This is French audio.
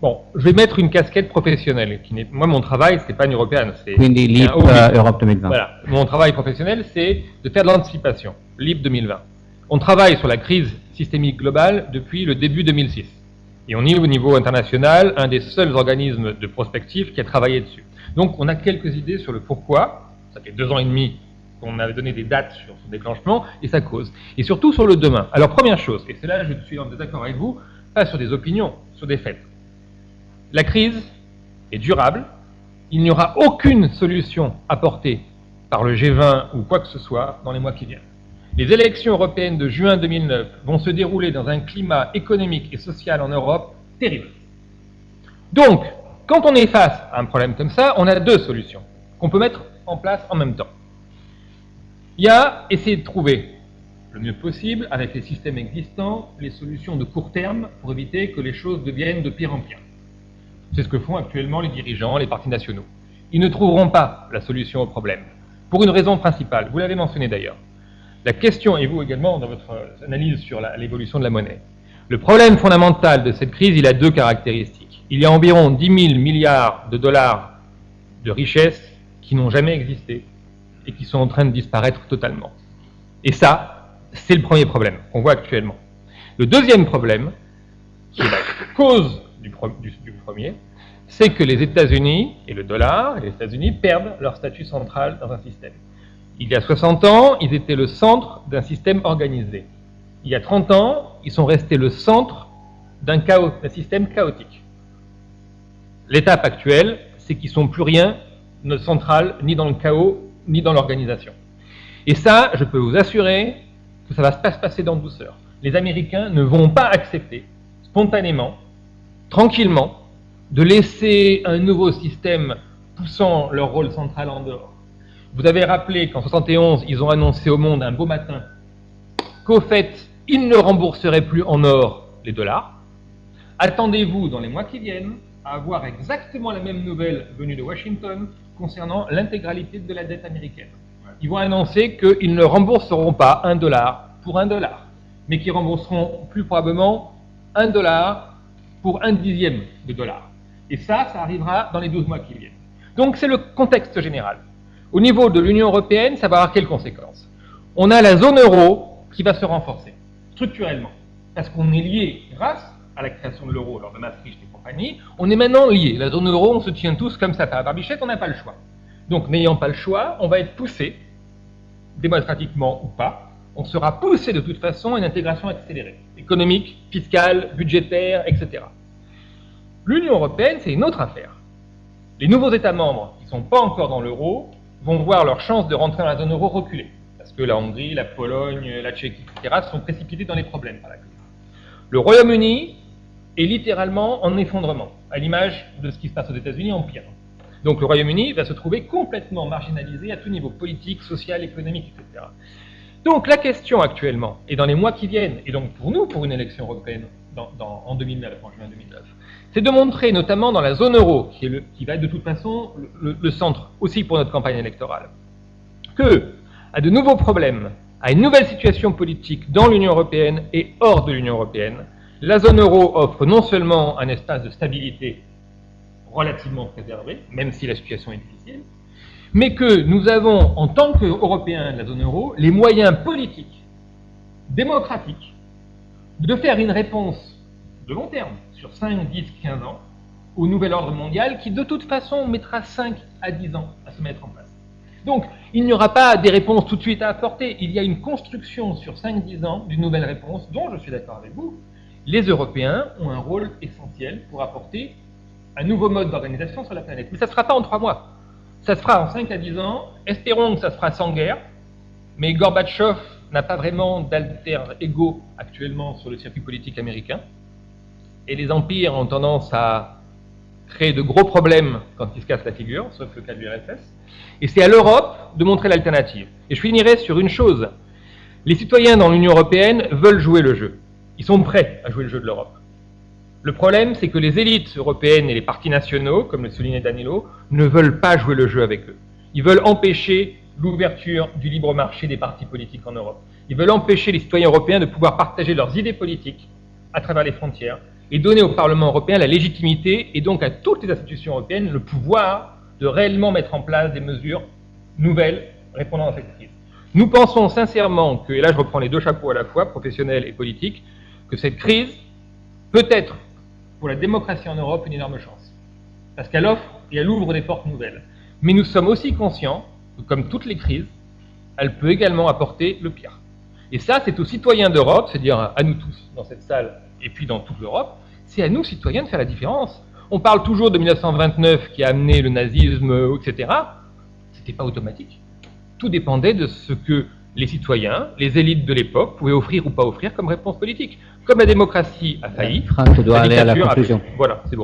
Bon, je vais mettre une casquette professionnelle. Moi, mon travail, c'est pas une européenne. Quindi LEAP Europe 2020. Voilà. Mon travail professionnel, c'est de faire de l'anticipation. LEAP 2020. On travaille sur la crise systémique globale depuis le début 2006. Et on est au niveau international un des seuls organismes de prospective qui a travaillé dessus. Donc, on a quelques idées sur le pourquoi. Ça fait 2 ans et demi qu'on avait donné des dates sur son déclenchement et sa cause. Et surtout sur le demain. Alors, première chose, et c'est là que je suis en désaccord avec vous, pas sur des opinions, sur des faits. La crise est durable. Il n'y aura aucune solution apportée par le G20 ou quoi que ce soit dans les mois qui viennent. Les élections européennes de juin 2009 vont se dérouler dans un climat économique et social en Europe terrible. Donc, quand on est face à un problème comme ça, on a 2 solutions qu'on peut mettre en place en même temps. Il y a essayer de trouver le mieux possible, avec les systèmes existants, les solutions de court terme pour éviter que les choses deviennent de pire en pire. C'est ce que font actuellement les dirigeants, les partis nationaux. Ils ne trouveront pas la solution au problème, pour une raison principale, vous l'avez mentionné d'ailleurs. La question, et vous également dans votre analyse sur l'évolution de la monnaie, le problème fondamental de cette crise, il a 2 caractéristiques. Il y a environ 10 000 milliards de dollars de richesses qui n'ont jamais existé et qui sont en train de disparaître totalement. Et ça, c'est le premier problème qu'on voit actuellement. Le deuxième problème, qui est la cause du premier, c'est que les États-Unis et le dollar, et les États-Unis perdent leur statut central dans un système. Il y a 60 ans, ils étaient le centre d'un système organisé. Il y a 30 ans, ils sont restés le centre d'un système chaotique. L'étape actuelle, c'est qu'ils ne sont plus rien de central, ni dans le chaos, ni dans l'organisation. Et ça, je peux vous assurer que ça va se passer dans douceur. Les Américains ne vont pas accepter, spontanément, tranquillement, de laisser un nouveau système poussant leur rôle central en dehors. Vous avez rappelé qu'en 1971, ils ont annoncé au monde un beau matin qu'au fait, ils ne rembourseraient plus en or les dollars. Attendez-vous, dans les mois qui viennent, à avoir exactement la même nouvelle venue de Washington concernant l'intégralité de la dette américaine. Ils vont annoncer qu'ils ne rembourseront pas $1 pour $1, mais qu'ils rembourseront plus probablement $1 pour 1/10 de dollar. Et ça arrivera dans les 12 mois qui viennent. Donc c'est le contexte général. Au niveau de l'Union européenne, ça va avoir quelles conséquences? On a la zone euro qui va se renforcer, structurellement, parce qu'on est lié grâce à la création de l'euro lors de Maastricht et compagnie, on est maintenant lié. La zone euro, on se tient tous comme ça, par la barbichette, on n'a pas le choix. Donc, n'ayant pas le choix, on va être poussé, démocratiquement ou pas, on sera poussé de toute façon à une intégration accélérée, économique, fiscale, budgétaire, etc. L'Union européenne, c'est une autre affaire. Les nouveaux États membres qui ne sont pas encore dans l'euro vont voir leur chance de rentrer dans la zone euro reculer, parce que la Hongrie, la Pologne, la Tchéquie, etc. sont précipités dans les problèmes par la crise. Le Royaume-Uni est littéralement en effondrement, à l'image de ce qui se passe aux États-Unis en pire. Donc le Royaume-Uni va se trouver complètement marginalisé à tout niveau, politique, social, économique, etc. Donc la question actuellement, et dans les mois qui viennent, et donc pour nous, pour une élection européenne en 2009, en juin 2009, c'est de montrer, notamment dans la zone euro, qui va être de toute façon le centre aussi pour notre campagne électorale, que, à de nouveaux problèmes, à une nouvelle situation politique dans l'Union européenne et hors de l'Union européenne, la zone euro offre non seulement un espace de stabilité relativement préservé, même si la situation est difficile, mais que nous avons, en tant qu'Européens de la zone euro, les moyens politiques, démocratiques, de faire une réponse de long terme, sur 5, 10, 15 ans, au nouvel ordre mondial qui, de toute façon, mettra 5 à 10 ans à se mettre en place. Donc, il n'y aura pas des réponses tout de suite à apporter. Il y a une construction sur 5-10 ans d'une nouvelle réponse dont je suis d'accord avec vous. Les Européens ont un rôle essentiel pour apporter un nouveau mode d'organisation sur la planète. Mais ça ne sera pas en 3 mois. Ça se fera en 5 à 10 ans. Espérons que ça se fera sans guerre. Mais Gorbatchev n'a pas vraiment d'alter ego actuellement sur le circuit politique américain. Et les empires ont tendance à créer de gros problèmes quand ils se cassent la figure, sauf le cas de l'URSS. Et c'est à l'Europe de montrer l'alternative. Et je finirai sur une chose. Les citoyens dans l'Union européenne veulent jouer le jeu. Ils sont prêts à jouer le jeu de l'Europe. Le problème, c'est que les élites européennes et les partis nationaux, comme le soulignait Danilo, ne veulent pas jouer le jeu avec eux. Ils veulent empêcher l'ouverture du libre marché des partis politiques en Europe. Ils veulent empêcher les citoyens européens de pouvoir partager leurs idées politiques à travers les frontières, et donner au Parlement européen la légitimité, et donc à toutes les institutions européennes, le pouvoir de réellement mettre en place des mesures nouvelles répondant à cette crise. Nous pensons sincèrement que, et là je reprends les deux chapeaux à la fois, professionnel et politique, que cette crise peut être, pour la démocratie en Europe, une énorme chance. Parce qu'elle offre et elle ouvre des portes nouvelles. Mais nous sommes aussi conscients que, comme toutes les crises, elle peut également apporter le pire. Et ça, c'est aux citoyens d'Europe, c'est-à-dire à nous tous dans cette salle et puis dans toute l'Europe, c'est à nous, citoyens, de faire la différence. On parle toujours de 1929 qui a amené le nazisme, etc. C'était pas automatique. Tout dépendait de ce que les citoyens, les élites de l'époque pouvaient offrir ou pas offrir comme réponse politique. Comme la démocratie a failli, Franck doit aller à la dictature a conclusion. failli. Voilà, c'est bon.